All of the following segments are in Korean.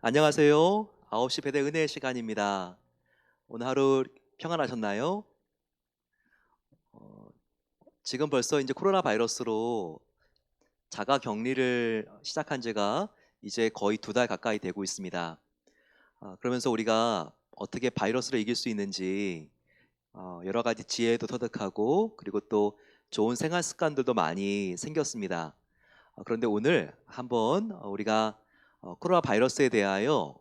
안녕하세요. 9시 배대 은혜의 시간입니다. 오늘 하루 평안하셨나요? 어, 지금 벌써 이제 코로나 바이러스로 자가 격리를 시작한 지가 이제 거의 2달 가까이 되고 있습니다. 그러면서 우리가 어떻게 바이러스를 이길 수 있는지 여러 가지 지혜도 터득하고 그리고 또 좋은 생활 습관들도 많이 생겼습니다. 그런데 오늘 한번 우리가 코로나 바이러스에 대하여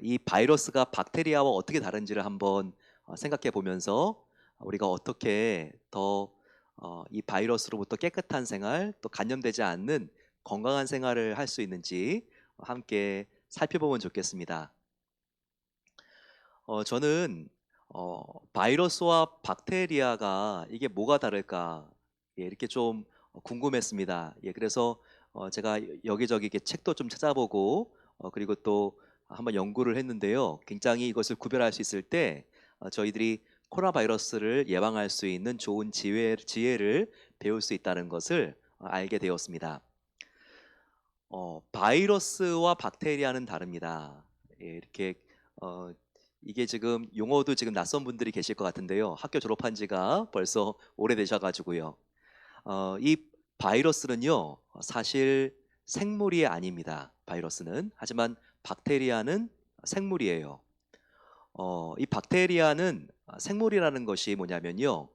이 바이러스가 박테리아와 어떻게 다른지를 한번 생각해 보면서 우리가 어떻게 더 이 바이러스로부터 깨끗한 생활, 또 감염되지 않는 건강한 생활을 할 수 있는지 함께 살펴보면 좋겠습니다. 저는 바이러스와 박테리아가 이게 뭐가 다를까, 예, 이렇게 좀 궁금했습니다. 예, 그래서 제가 여기저기 이렇게 책도 좀 찾아보고 그리고 또 한번 연구를 했는데요. 굉장히 이것을 구별할 수 있을 때 저희들이 코로나 바이러스를 예방할 수 있는 좋은 지혜를 배울 수 있다는 것을 알게 되었습니다. 바이러스와 박테리아는 다릅니다. 예, 이렇게 어, 이게 지금 용어도 지금 낯선 분들이 계실 것 같은데요. 학교 졸업한 지가 벌써 오래되셔가지고요. 이 바이러스는요, 사실 생물이 아닙니다. 바이러스는. 하지만 박테리아는 생물이에요. 이 박테리아는 생물이라는 것이 뭐냐면요,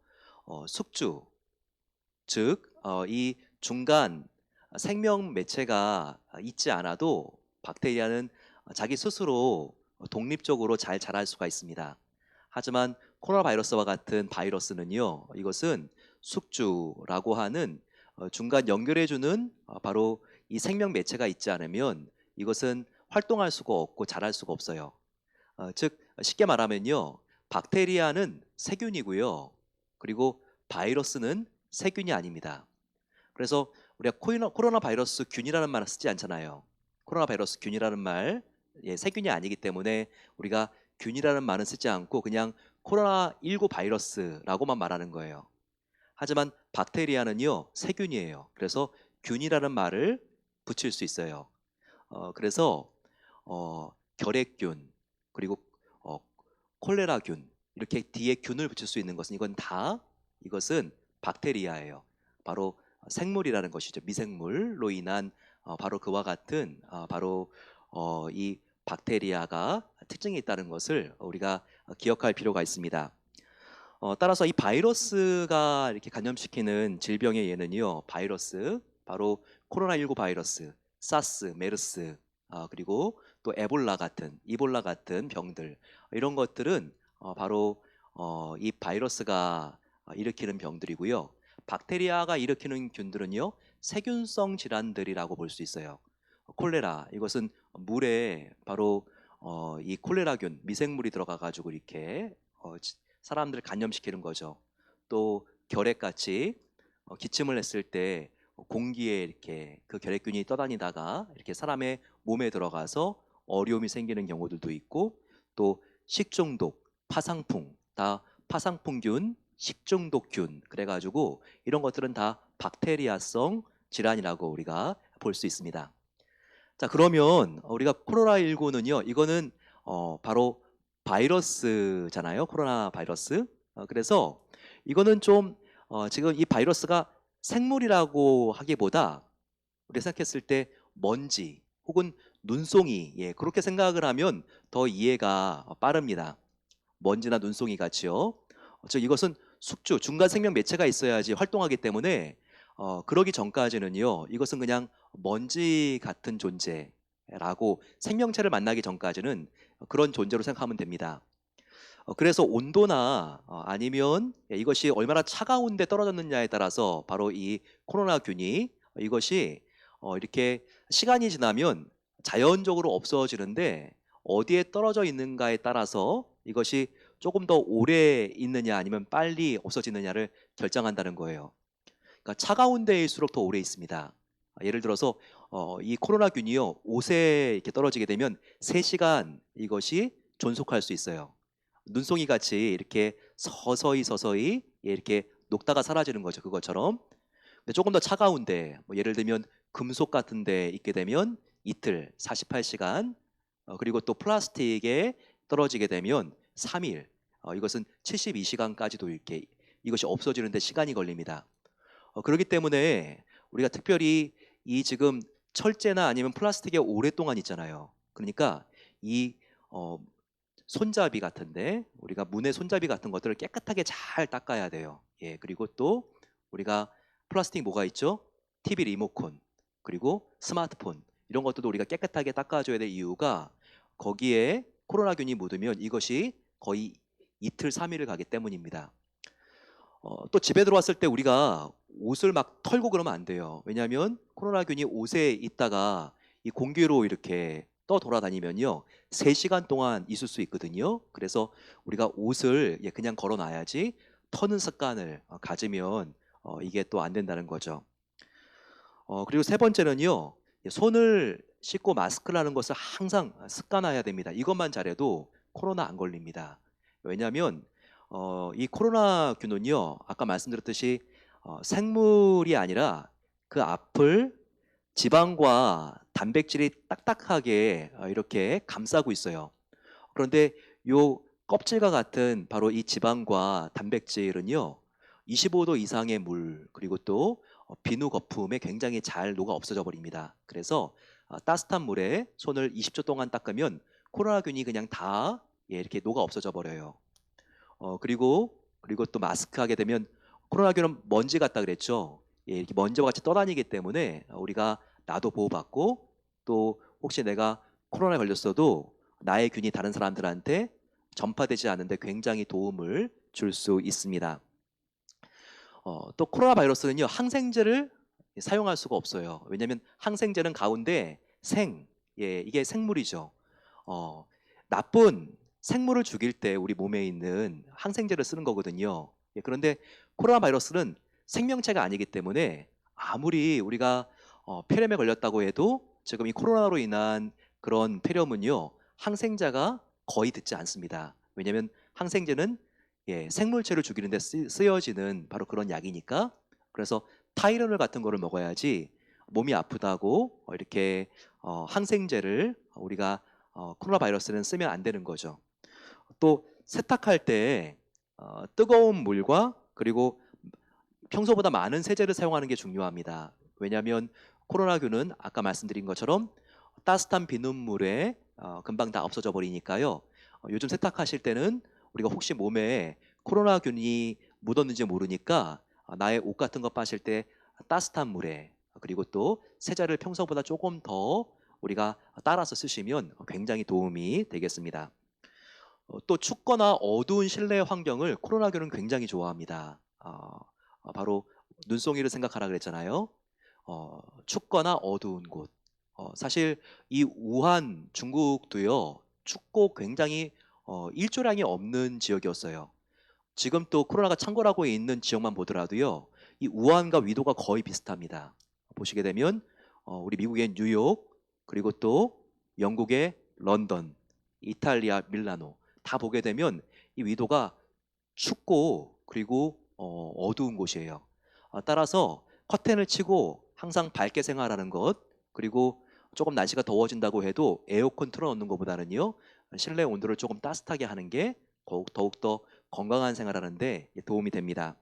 숙주, 즉, 이 중간 생명 매체가 있지 않아도 박테리아는 자기 스스로 독립적으로 잘 자랄 수가 있습니다. 하지만 코로나 바이러스와 같은 바이러스는요, 이것은 숙주라고 하는 중간 연결해주는 바로 이 생명 매체가 있지 않으면 이것은 활동할 수가 없고 자랄 수가 없어요. 즉 쉽게 말하면요, 박테리아는 세균이고요, 그리고 바이러스는 세균이 아닙니다. 그래서 우리가 코로나 바이러스 균이라는 말을 쓰지 않잖아요. 코로나 바이러스 균이라는 말, 예, 세균이 아니기 때문에 우리가 균이라는 말은 쓰지 않고 그냥 코로나19 바이러스라고만 말하는 거예요. 하지만 박테리아는요, 세균이에요. 그래서 균이라는 말을 붙일 수 있어요. 그래서 결핵균, 그리고 어, 콜레라균, 이렇게 뒤에 균을 붙일 수 있는 것은 이것은 박테리아예요. 바로 생물이라는 것이죠. 미생물로 인한 바로 그와 같은 바로 이 박테리아가 특징이 있다는 것을 우리가 기억할 필요가 있습니다. 따라서 이 바이러스가 이렇게 감염시키는 질병의 예는요, 바이러스, 바로 코로나19 바이러스, 사스, 메르스, 그리고 또 이볼라 같은 병들, 이런 것들은 바로 이 바이러스가 일으키는 병들이고요. 박테리아가 일으키는 균들은요, 세균성 질환들이라고 볼 수 있어요. 콜레라, 이것은 물에 바로 이 콜레라균, 미생물이 들어가 가지고 이렇게 사람들을 감염시키는 거죠. 또 결핵같이 기침을 했을 때 공기에 이렇게 그 결핵균이 떠다니다가 이렇게 사람의 몸에 들어가서 어려움이 생기는 경우들도 있고, 또 식중독, 파상풍, 다 파상풍균, 식중독균, 그래가지고 이런 것들은 다 박테리아성 질환이라고 우리가 볼 수 있습니다. 자, 그러면 우리가 코로나19는요, 이거는 바로 바이러스잖아요. 코로나 바이러스. 그래서 이거는 좀 지금 이 바이러스가 생물이라고 하기보다 우리가 생각했을 때 먼지 혹은 눈송이, 예, 그렇게 생각을 하면 더 이해가 빠릅니다. 먼지나 눈송이 같이요. 즉 이것은 숙주, 중간 생명 매체가 있어야지 활동하기 때문에 그러기 전까지는요, 이것은 그냥 먼지 같은 존재라고, 생명체를 만나기 전까지는 그런 존재로 생각하면 됩니다. 그래서 온도나 아니면 이것이 얼마나 차가운 데 떨어졌느냐에 따라서 바로 이 코로나균이 이것이 이렇게 시간이 지나면 자연적으로 없어지는데, 어디에 떨어져 있는가에 따라서 이것이 조금 더 오래 있느냐 아니면 빨리 없어지느냐를 결정한다는 거예요. 그러니까 차가운 데일수록 더 오래 있습니다. 예를 들어서 이 코로나균이요, 옷에 이렇게 떨어지게 되면 3시간 이것이 존속할 수 있어요. 눈송이 같이 이렇게 서서히 이렇게 녹다가 사라지는 거죠. 그것처럼. 근데 조금 더 차가운데, 뭐 예를 들면 금속 같은 데 있게 되면 이틀, 48시간 그리고 또 플라스틱에 떨어지게 되면 3일, 이것은 72시간까지도 이렇게 이것이 없어지는데 시간이 걸립니다. 그렇기 때문에 우리가 특별히 이 지금 철제나 아니면 플라스틱에 오랫동안 있잖아요. 그러니까 이 어, 손잡이 같은데 우리가 문의 손잡이 같은 것들을 깨끗하게 잘 닦아야 돼요. 예, 그리고 또 우리가 플라스틱 뭐가 있죠? TV 리모컨, 그리고 스마트폰 이런 것들도 우리가 깨끗하게 닦아줘야 될 이유가 거기에 코로나균이 묻으면 이것이 거의 이틀, 3일을 가기 때문입니다. 또 집에 들어왔을 때 우리가 옷을 막 털고 그러면 안 돼요. 왜냐하면 코로나균이 옷에 있다가 이 공기로 이렇게 떠 돌아다니면요, 3시간 동안 있을 수 있거든요. 그래서 우리가 옷을 그냥 걸어놔야지 터는 습관을 가지면 이게 또 안 된다는 거죠. 그리고 세 번째는요, 손을 씻고 마스크라는 것을 항상 습관화해야 됩니다. 이것만 잘해도 코로나 안 걸립니다. 왜냐하면 이 코로나균은요, 아까 말씀드렸듯이 생물이 아니라 그 앞을 지방과 단백질이 딱딱하게 이렇게 감싸고 있어요. 그런데 요 껍질과 같은 바로 이 지방과 단백질은요, 25도 이상의 물, 그리고 또 비누 거품에 굉장히 잘 녹아 없어져 버립니다. 그래서 따뜻한 물에 손을 20초 동안 닦으면 코로나균이 그냥 다 이렇게 녹아 없어져 버려요. 그리고 또 마스크 하게 되면 코로나균은 먼지 같다 그랬죠. 이렇게 먼지와 같이 떠다니기 때문에 우리가 나도 보호받고 또 혹시 내가 코로나에 걸렸어도 나의 균이 다른 사람들한테 전파되지 않는데 굉장히 도움을 줄 수 있습니다. 또 코로나 바이러스는요, 항생제를 사용할 수가 없어요. 왜냐하면 항생제는 가운데 이게 생물이죠. 어, 나쁜 생물을 죽일 때 우리 몸에 있는 항생제를 쓰는 거거든요. 그런데 코로나 바이러스는 생명체가 아니기 때문에 아무리 우리가 폐렴에 걸렸다고 해도 지금 이 코로나로 인한 그런 폐렴은요, 항생제가 거의 듣지 않습니다. 왜냐하면 항생제는 생물체를 죽이는데 쓰여지는 바로 그런 약이니까. 그래서 타이레놀 같은 거를 먹어야지 몸이 아프다고 이렇게 항생제를 우리가 코로나 바이러스는 쓰면 안 되는 거죠. 또 세탁할 때 뜨거운 물과 그리고 평소보다 많은 세제를 사용하는 게 중요합니다. 왜냐하면 코로나균은 아까 말씀드린 것처럼 따뜻한 비눗물에 금방 다 없어져 버리니까요. 요즘 세탁하실 때는 우리가 혹시 몸에 코로나균이 묻었는지 모르니까 나의 옷 같은 거 빠실 때 따뜻한 물에 그리고 또 세제를 평소보다 조금 더 우리가 따라서 쓰시면 굉장히 도움이 되겠습니다. 또 춥거나 어두운 실내 환경을 코로나균은 굉장히 좋아합니다. 바로 눈송이를 생각하라 그랬잖아요. 춥거나 어두운 곳. 사실 이 우한 중국도요, 춥고 굉장히 일조량이 없는 지역이었어요. 지금 또 코로나가 창궐하고 있는 지역만 보더라도요, 이 우한과 위도가 거의 비슷합니다. 보시게 되면 우리 미국의 뉴욕, 그리고 또 영국의 런던, 이탈리아 밀라노 다 보게 되면 이 위도가 춥고 그리고 어두운 곳이에요. 따라서 커튼을 치고 항상 밝게 생활하는 것, 그리고 조금 날씨가 더워진다고 해도 에어컨 틀어놓는 것보다는요, 실내 온도를 조금 따뜻하게 하는 게 더욱더 건강한 생활하는데 도움이 됩니다.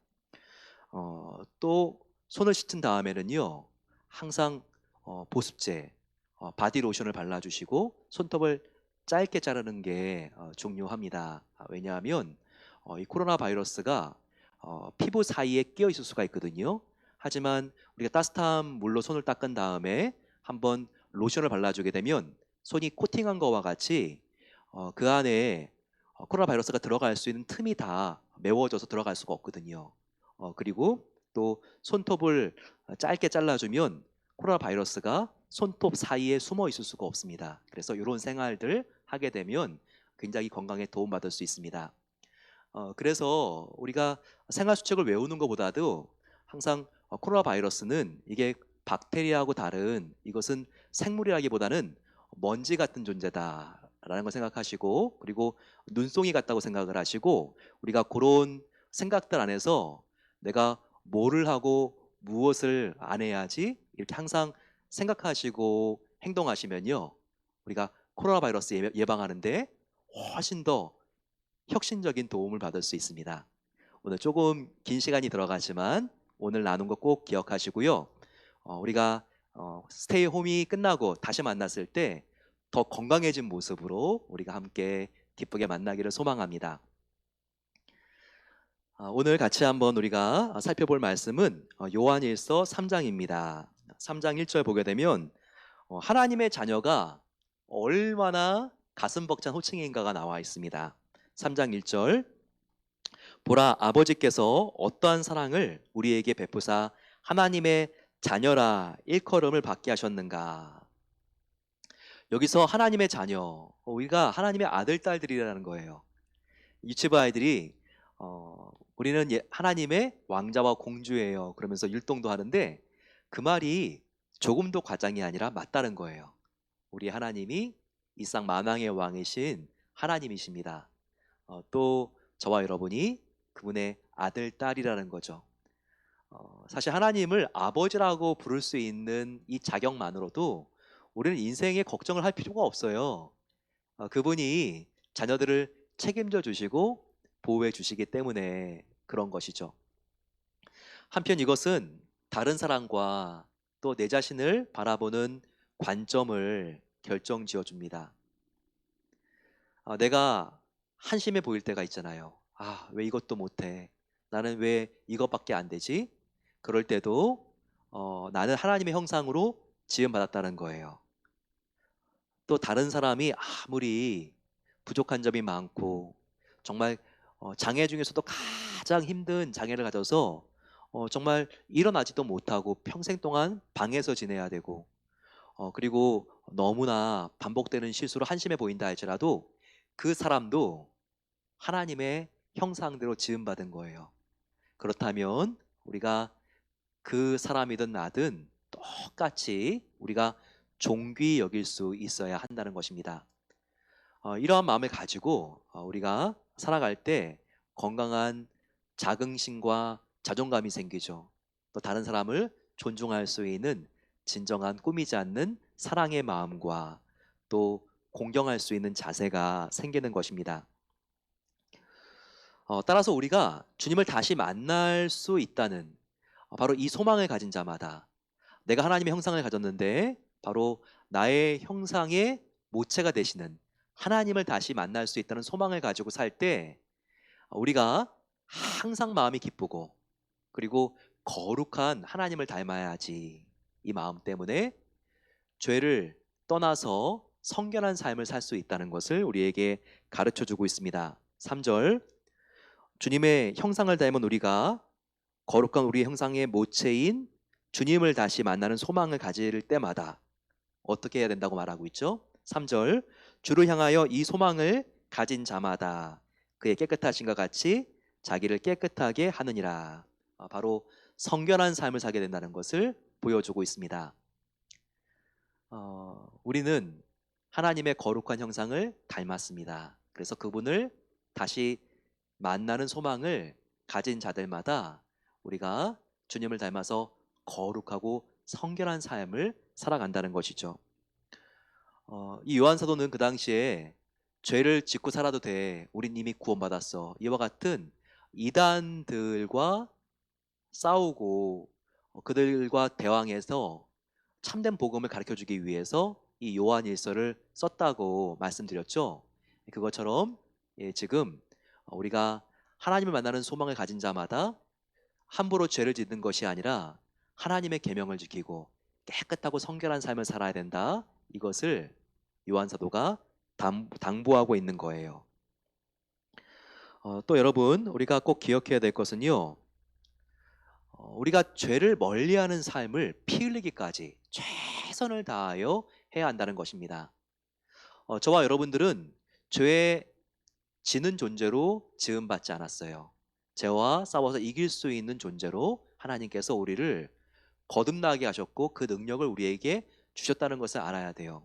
또 손을 씻은 다음에는요, 항상 보습제, 바디로션을 발라주시고 손톱을 짧게 자르는 게 중요합니다. 왜냐하면 이 코로나 바이러스가 피부 사이에 끼어 있을 수가 있거든요. 하지만 우리가 따뜻한 물로 손을 닦은 다음에 한번 로션을 발라주게 되면 손이 코팅한 거와 같이 그 안에 코로나 바이러스가 들어갈 수 있는 틈이 다 메워져서 들어갈 수가 없거든요. 그리고 또 손톱을 짧게 잘라주면 코로나 바이러스가 손톱 사이에 숨어 있을 수가 없습니다. 그래서 이런 생활들 하게 되면 굉장히 건강에 도움받을 수 있습니다. 그래서 우리가 생활수칙을 외우는 것보다도 항상 코로나 바이러스는 이게 박테리아하고 다른 이것은 생물이라기보다는 먼지 같은 존재다라는 걸 생각하시고, 그리고 눈송이 같다고 생각을 하시고, 우리가 그런 생각들 안에서 내가 뭐를 하고 무엇을 안 해야지 이렇게 항상 생각하시고 행동하시면요, 우리가 코로나 바이러스 예방하는데 훨씬 더 혁신적인 도움을 받을 수 있습니다. 오늘 조금 긴 시간이 들어가지만 오늘 나눈 거 꼭 기억하시고요. 우리가 스테이 홈이 끝나고 다시 만났을 때 더 건강해진 모습으로 우리가 함께 기쁘게 만나기를 소망합니다. 오늘 같이 한번 우리가 살펴볼 말씀은 요한일서 3장입니다. 3장 1절 보게 되면 하나님의 자녀가 얼마나 가슴 벅찬 호칭인가가 나와 있습니다. 3장 1절 보라 아버지께서 어떠한 사랑을 우리에게 베푸사 하나님의 자녀라 일컬음을 받게 하셨는가. 여기서 하나님의 자녀, 우리가 하나님의 아들 딸들이라는 거예요. 유치부 아이들이 우리는 하나님의 왕자와 공주예요 그러면서 율동도 하는데 그 말이 조금도 과장이 아니라 맞다는 거예요. 우리 하나님이 이 상 만왕의 왕이신 하나님이십니다. 또 저와 여러분이 그분의 아들 딸이라는 거죠. 사실 하나님을 아버지라고 부를 수 있는 이 자격만으로도 우리는 인생에 걱정을 할 필요가 없어요. 그분이 자녀들을 책임져 주시고 보호해 주시기 때문에 그런 것이죠. 한편 이것은 다른 사람과 또 내 자신을 바라보는 관점을 결정지어 줍니다. 내가 한심해 보일 때가 있잖아요. 왜 이것도 못해? 나는 왜 이것밖에 안 되지? 그럴 때도 나는 하나님의 형상으로 지음받았다는 거예요. 또 다른 사람이 아무리 부족한 점이 많고 정말 장애 중에서도 가장 힘든 장애를 가져서 정말 일어나지도 못하고 평생 동안 방에서 지내야 되고 그리고 너무나 반복되는 실수로 한심해 보인다 할지라도 그 사람도 하나님의 형상대로 지음받은 거예요. 그렇다면 우리가 그 사람이든 나든 똑같이 우리가 존귀 여길 수 있어야 한다는 것입니다. 이러한 마음을 가지고 우리가 살아갈 때 건강한 자긍심과 자존감이 생기죠. 또 다른 사람을 존중할 수 있는 진정한 꾸미지 않는 사랑의 마음과 또 공경할 수 있는 자세가 생기는 것입니다. 따라서 우리가 주님을 다시 만날 수 있다는 바로 이 소망을 가진 자마다 내가 하나님의 형상을 가졌는데 바로 나의 형상의 모체가 되시는 하나님을 다시 만날 수 있다는 소망을 가지고 살 때 우리가 항상 마음이 기쁘고 그리고 거룩한 하나님을 닮아야지 이 마음 때문에 죄를 떠나서 성결한 삶을 살 수 있다는 것을 우리에게 가르쳐 주고 있습니다. 3절 주님의 형상을 닮은 우리가 거룩한 우리의 형상의 모체인 주님을 다시 만나는 소망을 가질 때마다 어떻게 해야 된다고 말하고 있죠? 3절 주를 향하여 이 소망을 가진 자마다 그의 깨끗하신과 같이 자기를 깨끗하게 하느니라. 바로 성결한 삶을 살게 된다는 것을 보여주고 있습니다. 우리는 하나님의 거룩한 형상을 닮았습니다. 그래서 그분을 다시 만나는 소망을 가진 자들마다 우리가 주님을 닮아서 거룩하고 성결한 삶을 살아간다는 것이죠. 이 요한 사도는 그 당시에 죄를 짓고 살아도 돼, 우린 이미 구원받았어, 이와 같은 이단들과 싸우고 그들과 대항해서 참된 복음을 가르쳐주기 위해서 이 요한일서를 썼다고 말씀드렸죠. 그것처럼 지금 우리가 하나님을 만나는 소망을 가진 자마다 함부로 죄를 짓는 것이 아니라 하나님의 계명을 지키고 깨끗하고 성결한 삶을 살아야 된다. 이것을 요한 사도가 당부하고 있는 거예요. 또 여러분 우리가 꼭 기억해야 될 것은요. 우리가 죄를 멀리하는 삶을 피 흘리기까지 최선을 다하여 해야 한다는 것입니다. 저와 여러분들은 죄에 지는 존재로 지음받지 않았어요. 죄와 싸워서 이길 수 있는 존재로 하나님께서 우리를 거듭나게 하셨고 그 능력을 우리에게 주셨다는 것을 알아야 돼요.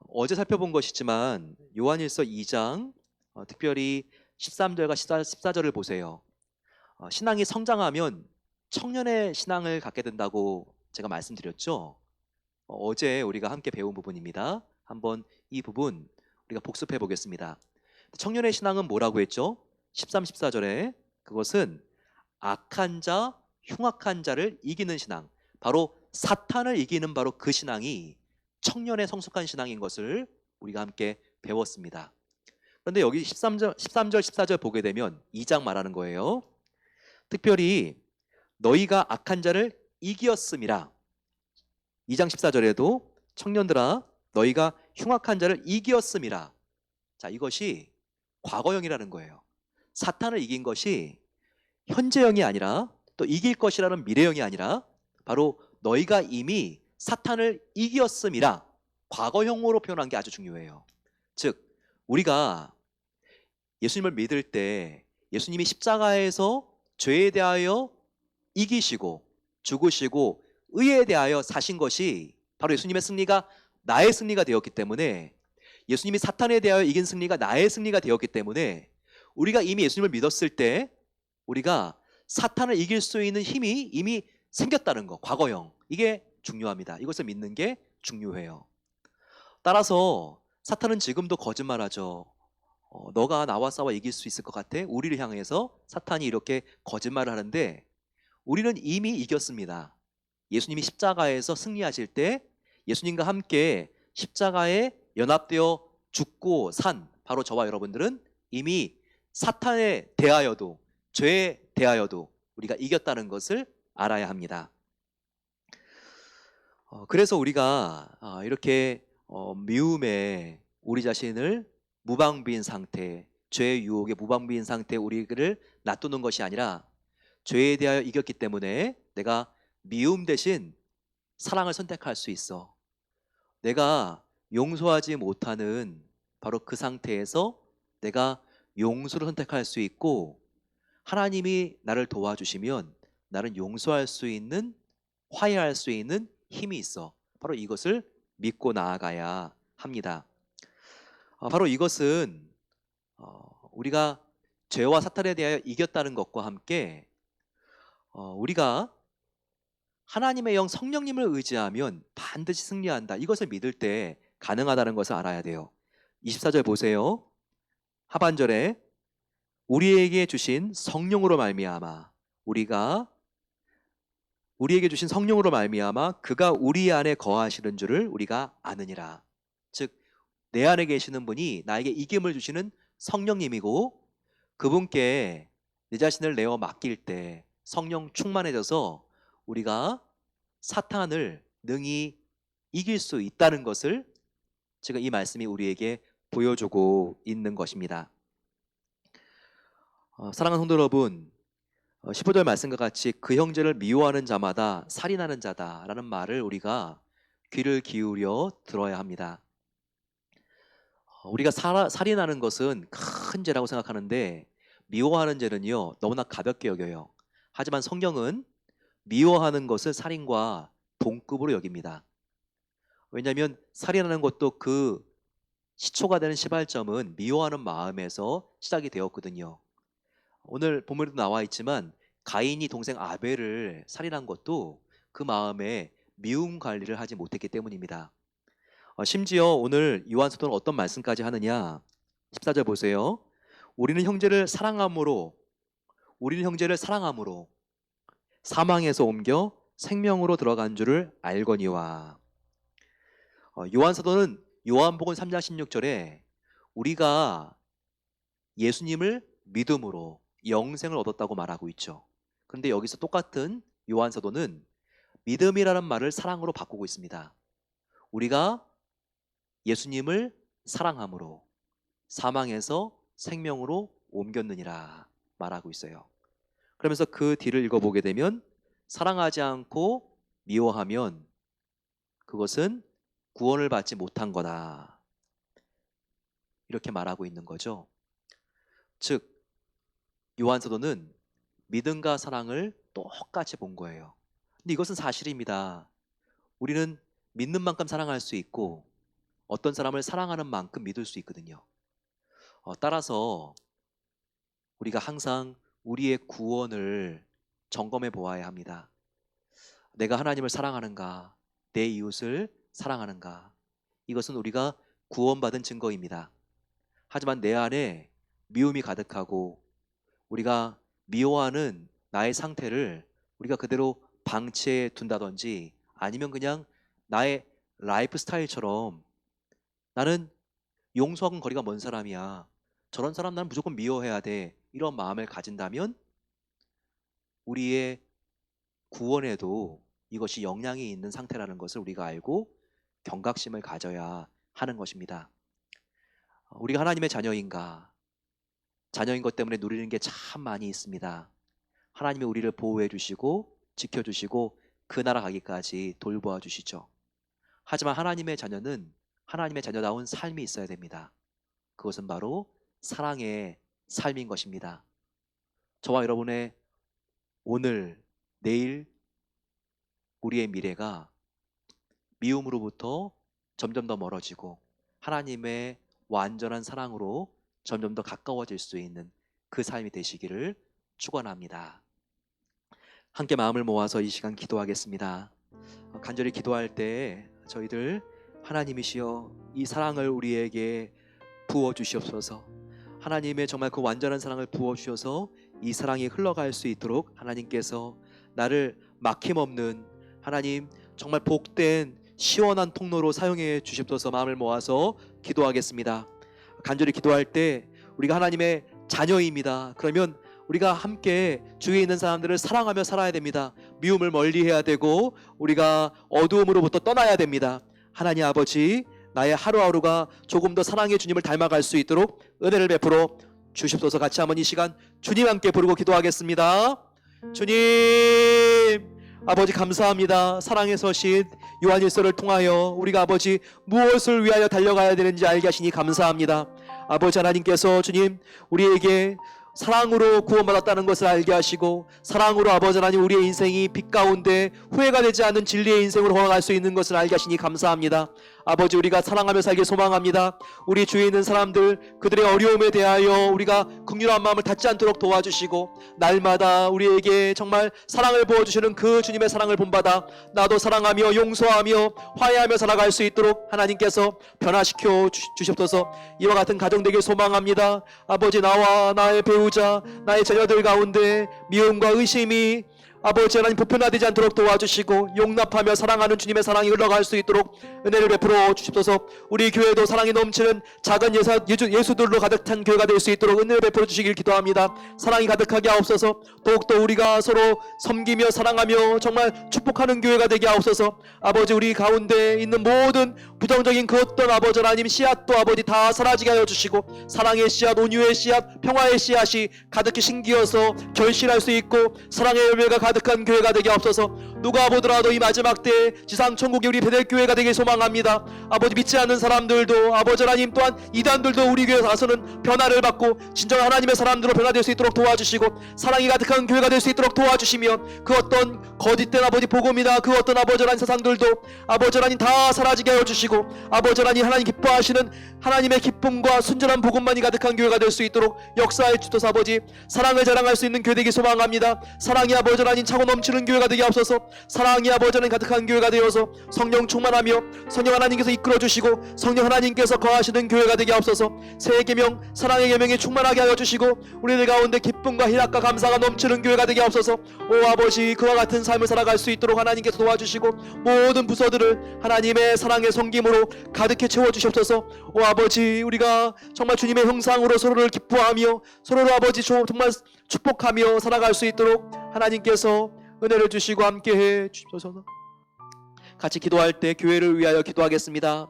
어제 살펴본 것이지만 요한일서 2장 특별히 13절과 14절을 보세요. 신앙이 성장하면 청년의 신앙을 갖게 된다고 제가 말씀드렸죠. 어제 우리가 함께 배운 부분입니다. 한번 이 부분 우리가 복습해 보겠습니다. 청년의 신앙은 뭐라고 했죠? 13, 14절에 그것은 악한 자, 흉악한 자를 이기는 신앙, 바로 사탄을 이기는 바로 그 신앙이 청년의 성숙한 신앙인 것을 우리가 함께 배웠습니다. 그런데 여기 13절 14절 보게 되면 2장 말하는 거예요. 특별히 너희가 악한 자를 이기었음이라. 2장 14절에도 청년들아 너희가 흉악한 자를 이기었음이라. 자, 이것이 과거형이라는 거예요. 사탄을 이긴 것이 현재형이 아니라 또 이길 것이라는 미래형이 아니라 바로 너희가 이미 사탄을 이기었음이라 과거형으로 표현한 게 아주 중요해요. 즉 우리가 예수님을 믿을 때 예수님이 십자가에서 죄에 대하여 이기시고 죽으시고 의에 대하여 사신 것이 바로 예수님의 승리가 나의 승리가 되었기 때문에, 예수님이 사탄에 대하여 이긴 승리가 나의 승리가 되었기 때문에 우리가 이미 예수님을 믿었을 때 우리가 사탄을 이길 수 있는 힘이 이미 생겼다는 거, 과거형. 이게 중요합니다. 이것을 믿는 게 중요해요. 따라서 사탄은 지금도 거짓말하죠. 너가 나와 싸워 이길 수 있을 것 같아? 우리를 향해서 사탄이 이렇게 거짓말을 하는데 우리는 이미 이겼습니다. 예수님이 십자가에서 승리하실 때 예수님과 함께 십자가에 연합되어 죽고 산 바로 저와 여러분들은 이미 사탄에 대하여도 죄에 대하여도 우리가 이겼다는 것을 알아야 합니다. 그래서 우리가 이렇게 미움에 우리 자신을 무방비인 상태, 죄의 유혹에 무방비인 상태에 우리를 놔두는 것이 아니라 죄에 대하여 이겼기 때문에 내가 미움 대신 사랑을 선택할 수 있어. 내가 용서하지 못하는 바로 그 상태에서 내가 용서를 선택할 수 있고, 하나님이 나를 도와주시면 나는 용서할 수 있는, 화해할 수 있는 힘이 있어. 바로 이것을 믿고 나아가야 합니다. 바로 이것은 우리가 죄와 사탄에 대하여 이겼다는 것과 함께 우리가 하나님의 영 성령님을 의지하면 반드시 승리한다. 이것을 믿을 때 가능하다는 것을 알아야 돼요. 24절 보세요. 하반절에 우리에게 주신 성령으로 말미암아 우리에게 주신 성령으로 말미암아 그가 우리 안에 거하시는 줄을 우리가 아느니라. 즉 내 안에 계시는 분이 나에게 이김을 주시는 성령님이고, 그분께 내 자신을 내어 맡길 때 성령 충만해져서 우리가 사탄을 능히 이길 수 있다는 것을 지금 이 말씀이 우리에게 보여주고 있는 것입니다. 사랑하는 성도 여러분, 15절 말씀과 같이 그 형제를 미워하는 자마다 살인하는 자다라는 말을 우리가 귀를 기울여 들어야 합니다. 우리가 살인하는 것은 큰 죄라고 생각하는데 미워하는 죄는요 너무나 가볍게 여겨요. 하지만 성경은 미워하는 것을 살인과 동급으로 여깁니다. 왜냐하면 살인하는 것도 그 시초가 되는 시발점은 미워하는 마음에서 시작이 되었거든요. 오늘 본문에도 나와 있지만 가인이 동생 아벨을 살인한 것도 그 마음에 미움 관리를 하지 못했기 때문입니다. 심지어 오늘 요한서도는 어떤 말씀까지 하느냐, 14절 보세요. 우리는 형제를 사랑함으로 사망에서 옮겨 생명으로 들어간 줄을 알거니와. 요한서도는 요한복음 3장 16절에 우리가 예수님을 믿음으로 영생을 얻었다고 말하고 있죠. 그런데 여기서 똑같은 요한서도는 믿음이라는 말을 사랑으로 바꾸고 있습니다. 우리가 예수님을 사랑함으로 사망에서 생명으로 옮겼느니라 말하고 있어요. 그러면서 그 뒤를 읽어보게 되면 사랑하지 않고 미워하면 그것은 구원을 받지 못한 거다, 이렇게 말하고 있는 거죠. 즉 요한서도는 믿음과 사랑을 똑같이 본 거예요. 근데 이것은 사실입니다. 우리는 믿는 만큼 사랑할 수 있고 어떤 사람을 사랑하는 만큼 믿을 수 있거든요. 따라서 우리가 항상 우리의 구원을 점검해 보아야 합니다. 내가 하나님을 사랑하는가? 내 이웃을 사랑하는가? 이것은 우리가 구원받은 증거입니다. 하지만 내 안에 미움이 가득하고 우리가 미워하는 나의 상태를 우리가 그대로 방치해 둔다든지 아니면 그냥 나의 라이프 스타일처럼 나는 용서하고는 거리가 먼 사람이야. 저런 사람 나는 무조건 미워해야 돼. 이런 마음을 가진다면 우리의 구원에도 이것이 영향이 있는 상태라는 것을 우리가 알고 경각심을 가져야 하는 것입니다. 우리가 하나님의 자녀인가? 자녀인 것 때문에 누리는 게 참 많이 있습니다. 하나님이 우리를 보호해 주시고 지켜주시고 그 나라 가기까지 돌보아 주시죠. 하지만 하나님의 자녀는 하나님의 자녀다운 삶이 있어야 됩니다. 그것은 바로 사랑의 삶인 것입니다. 저와 여러분의 오늘, 내일, 우리의 미래가 미움으로부터 점점 더 멀어지고 하나님의 완전한 사랑으로 점점 더 가까워질 수 있는 그 삶이 되시기를 축원합니다. 함께 마음을 모아서 이 시간 기도하겠습니다. 간절히 기도할 때 저희들 하나님이시여 이 사랑을 우리에게 부어 주시옵소서. 하나님의 정말 그 완전한 사랑을 부어 주셔서 이 사랑이 흘러갈 수 있도록 하나님께서 나를 막힘없는 하나님 정말 복된 시원한 통로로 사용해 주시옵소서. 마음을 모아서 기도하겠습니다. 간절히 기도할 때 우리가 하나님의 자녀입니다. 그러면 우리가 함께 주위에 있는 사람들을 사랑하며 살아야 됩니다. 미움을 멀리해야 되고 우리가 어두움으로부터 떠나야 됩니다. 하나님 아버지, 나의 하루하루가 조금 더 사랑의 주님을 닮아갈 수 있도록 은혜를 베풀어 주십소서. 같이 한번 이 시간 주님 함께 부르고 기도하겠습니다. 주님 아버지 감사합니다. 사랑의 서신 요한일서를 통하여 우리가 아버지 무엇을 위하여 달려가야 되는지 알게 하시니 감사합니다. 아버지 하나님께서 주님 우리에게 사랑으로 구원받았다는 것을 알게 하시고 사랑으로 아버지 하나님 우리의 인생이 빛 가운데 후회가 되지 않는 진리의 인생으로 걸어갈 수 있는 것을 알게 하시니 감사합니다. 아버지 우리가 사랑하며 살길 소망합니다. 우리 주위에 있는 사람들 그들의 어려움에 대하여 우리가 긍휼한 마음을 닫지 않도록 도와주시고 날마다 우리에게 정말 사랑을 부어주시는 그 주님의 사랑을 본받아 나도 사랑하며 용서하며 화해하며 살아갈 수 있도록 하나님께서 변화시켜 주시옵소서. 이와 같은 가정 되길 소망합니다. 아버지 나와 나의 배우자 나의 자녀들 가운데 미움과 의심이 아버지 하나님 보편화되지 않도록 도와주시고 용납하며 사랑하는 주님의 사랑이 흘러갈 수 있도록 은혜를 베풀어 주십소서. 우리 교회도 사랑이 넘치는 작은 예수들로 가득 찬 교회가 될 수 있도록 은혜를 베풀어 주시길 기도합니다. 사랑이 가득하게 하옵소서. 더욱더 우리가 서로 섬기며 사랑하며 정말 축복하는 교회가 되게 하옵소서. 아버지 우리 가운데 있는 모든 부정적인 그 어떤 아버지 하나님 씨앗도 아버지 다 사라지게 하여 주시고 사랑의 씨앗, 온유의 씨앗, 평화의 씨앗이 가득히 심기어서 결실할 수 있고 사랑의 열매가 가득한 교회가 되게 하옵소서. 누가 보더라도 이 마지막 때 지상 천국의 우리 베델교회가 되길 소망합니다. 아버지 믿지 않는 사람들도 아버지 하나님 또한 이단들도 우리 교회에 와서는 변화를 받고 진정 하나님의 사람들로 변화될 수 있도록 도와주시고 사랑이 가득한 교회가 될 수 있도록 도와주시며 그 어떤 거짓된 아버지 복음이나 그 어떤 아버지 하나님 세상들도 아버지 하나님 다 사라지게 하여 주시고 아버지 하나님 기뻐하시는 하나님의 기쁨과 순전한 복음만이 가득한 교회가 될 수 있도록 역사해 주소서. 아버지 사랑을 자랑할 수 있는 교회 되길 소망합니다. 사랑이 아버지 하나님 차고 넘치는 교회가 되게 하옵소서. 사랑이 아버지 하나님 가득한 교회가 되어서 성령 충만하며 성령 하나님께서 이끌어 주시고 성령 하나님께서 거하시는 교회가 되게 하옵소서. 새 계명 사랑의 계명에 충만하게 하여 주시고 우리들 가운데 기쁨과 희락과 감사가 넘치는 교회가 되게 하옵소서. 오 아버지 그와 같은 삶을 살아갈 수 있도록 하나님께서 도와주시고 모든 부서들을 하나님의 사랑의 성김으로 가득히 채워주시옵소서. 오 아버지 우리가 정말 주님의 형상으로 서로를 기뻐하며 서로를 아버지 정말 축복하며 살아갈 수 있도록 하나님께서 은혜를 주시고 함께해 주셔서 같이 기도할 때 교회를 위하여 기도하겠습니다.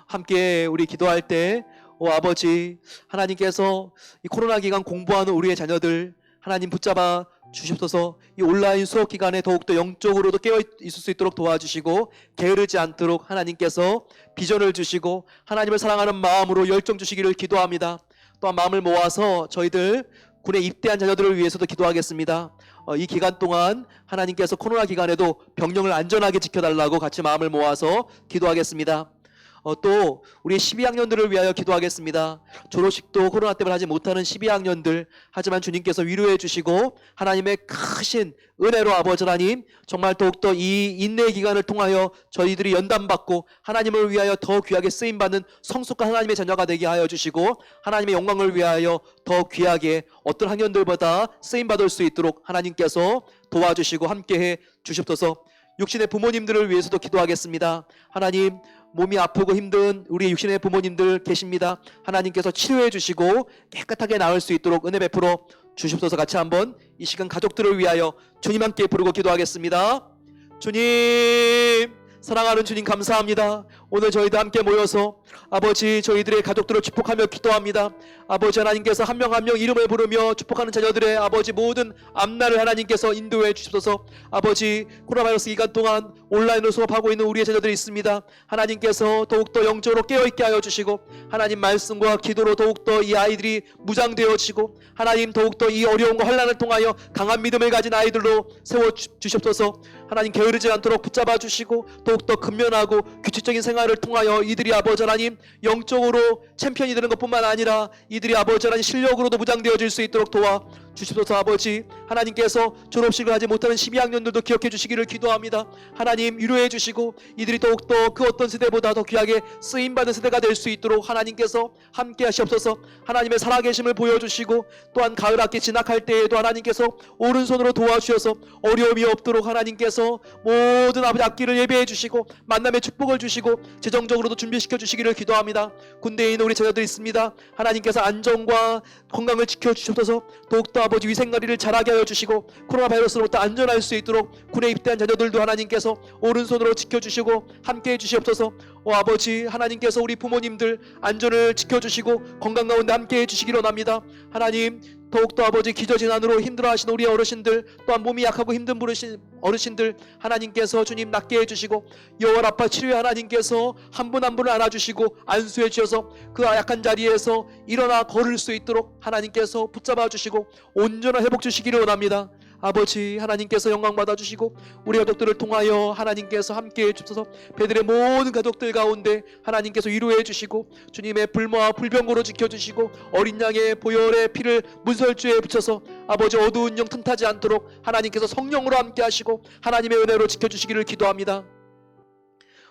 함께 우리 기도할 때 오 아버지 하나님께서 이 코로나 기간 공부하는 우리의 자녀들 하나님 붙잡아 주시옵소서. 이 온라인 수업 기간에 더욱더 영적으로도 깨어 있을 수 있도록 도와주시고 게으르지 않도록 하나님께서 비전을 주시고 하나님을 사랑하는 마음으로 열정 주시기를 기도합니다. 또한 마음을 모아서 저희들 군에 입대한 자녀들을 위해서도 기도하겠습니다. 이 기간 동안 하나님께서 코로나 기간에도 병력을 안전하게 지켜달라고 같이 마음을 모아서 기도하겠습니다. 또 우리 12학년들을 위하여 기도하겠습니다. 졸업식도 코로나 때문에 하지 못하는 12학년들, 하지만 주님께서 위로해 주시고 하나님의 크신 은혜로 아버지 하나님 정말 더욱더 이 인내의 기간을 통하여 저희들이 연단받고 하나님을 위하여 더 귀하게 쓰임받는 성숙한 하나님의 자녀가 되게 하여 주시고 하나님의 영광을 위하여 더 귀하게 어떤 학년들보다 쓰임받을 수 있도록 하나님께서 도와주시고 함께해 주시옵소서. 육신의 부모님들을 위해서도 기도하겠습니다. 하나님, 몸이 아프고 힘든 우리 육신의 부모님들 계십니다. 하나님께서 치료해 주시고 깨끗하게 나을 수 있도록 은혜 베풀어 주시옵소서. 같이 한번 이 시간 가족들을 위하여 주님 함께 부르고 기도하겠습니다. 주님, 사랑하는 주님 감사합니다. 오늘 저희들 함께 모여서 아버지 저희들의 가족들을 축복하며 기도합니다. 아버지 하나님께서 한 명 한 명 이름을 부르며 축복하는 자녀들의 아버지 모든 앞날을 하나님께서 인도해 주시옵소서. 아버지 코로나 바이러스 기간 동안 온라인으로 수업하고 있는 우리의 자녀들이 있습니다. 하나님께서 더욱더 영적으로 깨어있게 하여 주시고 하나님 말씀과 기도로 더욱더 이 아이들이 무장되어지고 하나님 더욱더 이 어려움과 환난을 통하여 강한 믿음을 가진 아이들로 세워주시옵소서. 하나님 게으르지 않도록 붙잡아 주시고 더욱더 근면하고 규칙적인 생활을 통하여 이들이 아버지 하나님 영적으로 챔피언이 되는 것뿐만 아니라 이들이 아버지 하나님 실력으로도 무장되어질 수 있도록 도와 주시옵소서. 아버지 하나님께서 졸업식을 하지 못하는 12학년들도 기억해 주시기를 기도합니다. 하나님 위로해 주시고 이들이 더욱더 그 어떤 세대보다 더 귀하게 쓰임받는 세대가 될 수 있도록 하나님께서 함께 하시옵소서. 하나님의 살아계심을 보여주시고 또한 가을 학기 진학할 때에도 하나님께서 오른손으로 도와주셔서 어려움이 없도록 하나님께서 모든 아버지 학기를 예배해 주시고 만남의 축복을 주시고 재정적으로도 준비시켜 주시기를 기도합니다. 군대에 있는 우리 자녀들 있습니다. 하나님께서 안전과 건강을 지켜주셔서 더욱더 아버지 위생관리를 잘하게 하여 주시고 코로나 바이러스로부터 안전할 수 있도록 군에 입대한 자녀들도 하나님께서 오른손으로 지켜주시고 함께해 주시옵소서. 아버지 하나님께서 우리 부모님들 안전을 지켜주시고 건강 가운데 함께해 주시기 원합니다. 하나님 더욱더 아버지 기저질환으로 힘들어하시는 우리 어르신들 또한 몸이 약하고 힘든 어르신들 하나님께서 주님 낫게 해주시고 여월 아파 치료에 하나님께서 한 분 한 분을 안아주시고 안수해 주셔서 그 약한 자리에서 일어나 걸을 수 있도록 하나님께서 붙잡아 주시고 온전한 회복 주시기를 원합니다. 아버지 하나님께서 영광 받아주시고 우리 가족들을 통하여 하나님께서 함께해 주셔서 배들의 모든 가족들 가운데 하나님께서 위로해 주시고 주님의 불모와 불병거로 지켜주시고 어린 양의 보혈의 피를 문설주에 붙여서 아버지 어두운 영 틈타지 않도록 하나님께서 성령으로 함께 하시고 하나님의 은혜로 지켜주시기를 기도합니다.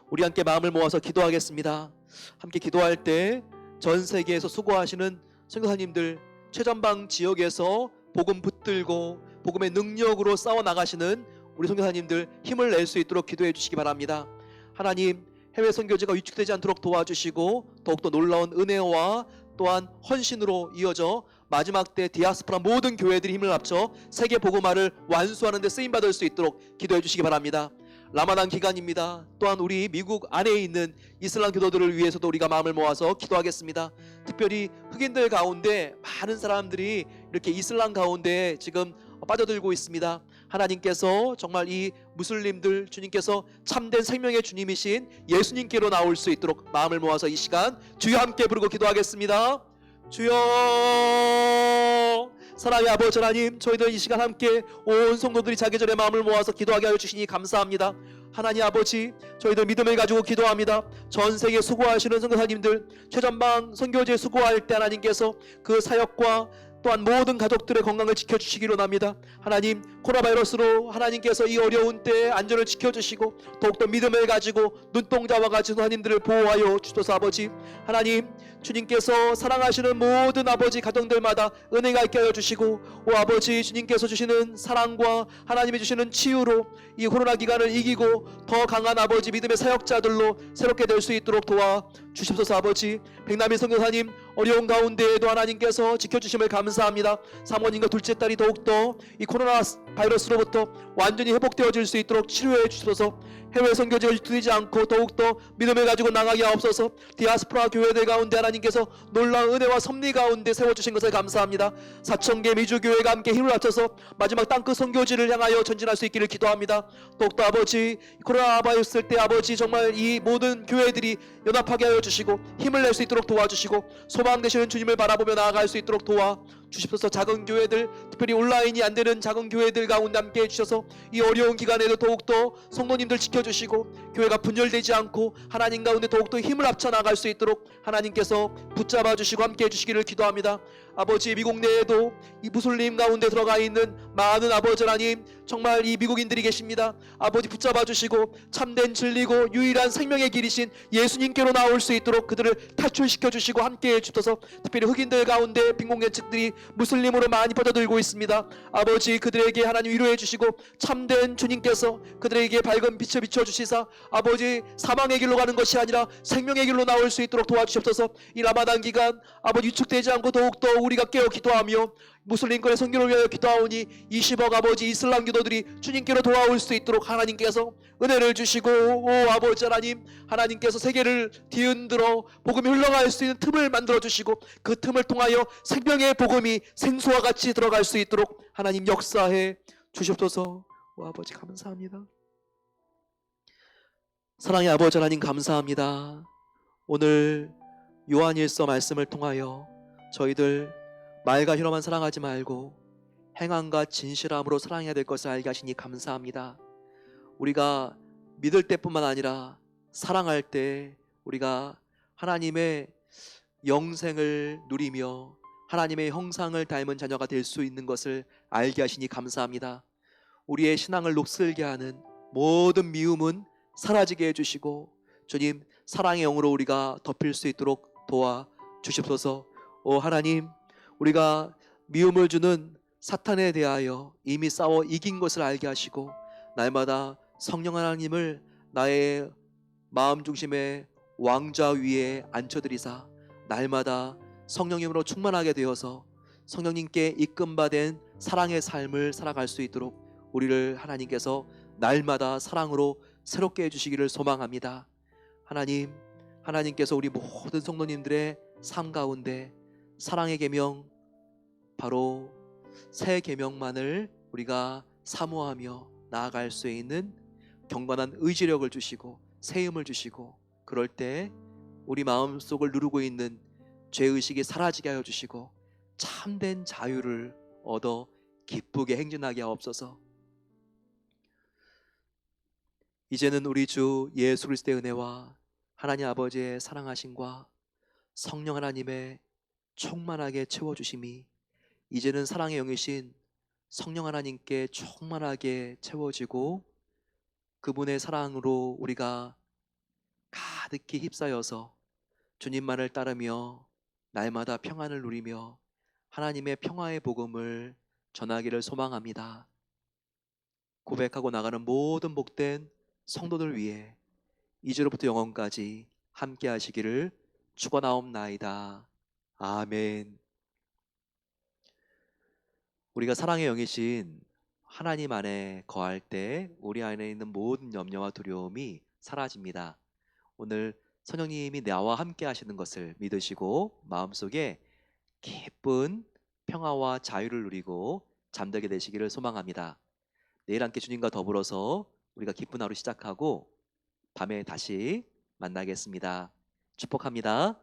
우리 함께 마음을 모아서 기도하겠습니다. 함께 기도할 때 전 세계에서 수고하시는 선교사님들 최전방 지역에서 복음 붙들고 복음의 능력으로 싸워 나가시는 우리 선교사님들 힘을 낼 수 있도록 기도해 주시기 바랍니다. 하나님 해외 선교지가 위축되지 않도록 도와주시고 더욱더 놀라운 은혜와 또한 헌신으로 이어져 마지막 때 디아스포라 모든 교회들이 힘을 합쳐 세계 복음화를 완수하는 데 쓰임받을 수 있도록 기도해 주시기 바랍니다. 라마단 기간입니다. 또한 우리 미국 안에 있는 이슬람 교도들을 위해서도 우리가 마음을 모아서 기도하겠습니다. 특별히 흑인들 가운데 많은 사람들이 이렇게 이슬람 가운데 지금 빠져들고 있습니다. 하나님께서 정말 이 무슬림들 주님께서 참된 생명의 주님이신 예수님께로 나올 수 있도록 마음을 모아서 이 시간 주여 함께 부르고 기도하겠습니다. 주여 사랑의 아버지 하나님 저희들 이 시간 함께 온 성도들이 자기 전에 마음을 모아서 기도하게 하여 주시니 감사합니다. 하나님 아버지 저희들 믿음을 가지고 기도합니다. 전 세계 수고하시는 선교사님들 최전방 선교지에 수고할 때 하나님께서 그 사역과 또한 모든 가족들의 건강을 지켜주시기로 합니다. 하나님 코로나 바이러스로 하나님께서 이 어려운 때에 안전을 지켜주시고 더욱더 믿음을 가지고 눈동자와 같이 하나님들을 보호하여 주소서. 아버지 하나님 주님께서 사랑하시는 모든 아버지 가정들마다 은혜가 있게 하여 주시고 오 아버지 주님께서 주시는 사랑과 하나님이 주시는 치유로 이 코로나 기간을 이기고 더 강한 아버지 믿음의 사역자들로 새롭게 될 수 있도록 도와 주십소서. 아버지 백남희 선교사님 어려운 가운데에도 하나님께서 지켜주심을 감사합니다. 사모님과 둘째 딸이 더욱더 이 코로나 바이러스로부터 완전히 회복되어질 수 있도록 치료해 주셔서 해외 선교지가 유통되지 않고 더욱더 믿음을 가지고 나가게 하옵소서. 디아스포라 교회들 가운데 하나님께서 놀라운 은혜와 섭리 가운데 세워주신 것을 감사합니다. 4,000개 미주교회가 함께 힘을 합쳐서 마지막 땅끝 선교지를 향하여 전진할 수 있기를 기도합니다. 더욱더 아버지 코로나 바이러스 때 아버지 정말 이 모든 교회들이 연합하게 하여 주시고 힘을 낼 수 있도록 도와주시고 소망 되시는 주님을 바라보며 나아갈 수 있도록 도와 주십소서. 작은 교회들, 특별히 온라인이 안 되는 작은 교회들 가운데 함께 해주셔서 이 어려운 기간에도 더욱더 성도님들 지켜주시고 교회가 분열되지 않고 하나님 가운데 더욱더 힘을 합쳐 나갈 수 있도록 하나님께서 붙잡아 주시고 함께 해주시기를 기도합니다. 아버지, 미국 내에도 이 무슬림 가운데 들어가 있는 많은 아버지 하나님, 정말 이 미국인들이 계십니다. 아버지, 붙잡아 주시고 참된 진리고 유일한 생명의 길이신 예수님께로 나올 수 있도록 그들을 탈출시켜 주시고 함께 해주셔서, 특별히 흑인들 가운데 빈곤계층들이 무슬림으로 많이 퍼져들고 있습니다. 아버지, 그들에게 하나님 위로해 주시고 참된 주님께서 그들에게 밝은 빛을 비춰주시사 아버지, 사망의 길로 가는 것이 아니라 생명의 길로 나올 수 있도록 도와주시옵소서. 이 라마단 기간 아버지, 위축되지 않고 더욱더 우리가 깨어 기도하며 무슬림권의 선교를 위하여 기도하오니 20억 아버지 이슬람 기도들이 주님께로 돌아올 수 있도록 하나님께서 은혜를 주시고, 오 아버지 하나님, 하나님께서 세계를 뒤흔들어 복음이 흘러갈 수 있는 틈을 만들어 주시고 그 틈을 통하여 생명의 복음이 생수와 같이 들어갈 수 있도록 하나님 역사해 주시옵소서. 오 아버지, 감사합니다. 사랑의 아버지 하나님, 감사합니다. 오늘 요한일서 말씀을 통하여 저희들 말과 혀로만 사랑하지 말고 행함과 진실함으로 사랑해야 될 것을 알게 하시니 감사합니다. 우리가 믿을 때뿐만 아니라 사랑할 때 우리가 하나님의 영생을 누리며 하나님의 형상을 닮은 자녀가 될 수 있는 것을 알게 하시니 감사합니다. 우리의 신앙을 녹슬게 하는 모든 미움은 사라지게 해주시고 주님, 사랑의 영으로 우리가 덮일 수 있도록 도와주십소서. 오 하나님, 우리가 미움을 주는 사탄에 대하여 이미 싸워 이긴 것을 알게 하시고 날마다 성령 하나님을 나의 마음 중심의 왕좌 위에 앉혀드리사 날마다 성령님으로 충만하게 되어서 성령님께 이끌받은 사랑의 삶을 살아갈 수 있도록 우리를 하나님께서 날마다 사랑으로 새롭게 해주시기를 소망합니다. 하나님, 하나님께서 우리 모든 성도님들의 삶 가운데 사랑의 계명, 바로 새 계명만을 우리가 사모하며 나아갈 수 있는 경건한 의지력을 주시고 세움을 주시고, 그럴 때 우리 마음속을 누르고 있는 죄의식이 사라지게 하여 주시고 참된 자유를 얻어 기쁘게 행진하게 하옵소서. 이제는 우리 주 예수 그리스도의 은혜와 하나님 아버지의 사랑하심과 성령 하나님의 충만하게 채워주심이 이제는 사랑의 영이신 성령 하나님께 충만하게 채워지고 그분의 사랑으로 우리가 가득히 휩싸여서 주님만을 따르며 날마다 평안을 누리며 하나님의 평화의 복음을 전하기를 소망합니다. 고백하고 나가는 모든 복된 성도들 위해 이제로부터 영원까지 함께 하시기를 축원하옵나이다. 아멘. 우리가 사랑의 영이신 하나님 안에 거할 때 우리 안에 있는 모든 염려와 두려움이 사라집니다. 오늘 성령님이 나와 함께 하시는 것을 믿으시고 마음속에 기쁜 평화와 자유를 누리고 잠들게 되시기를 소망합니다. 내일 함께 주님과 더불어서 우리가 기쁜 하루 시작하고 밤에 다시 만나겠습니다. 축복합니다.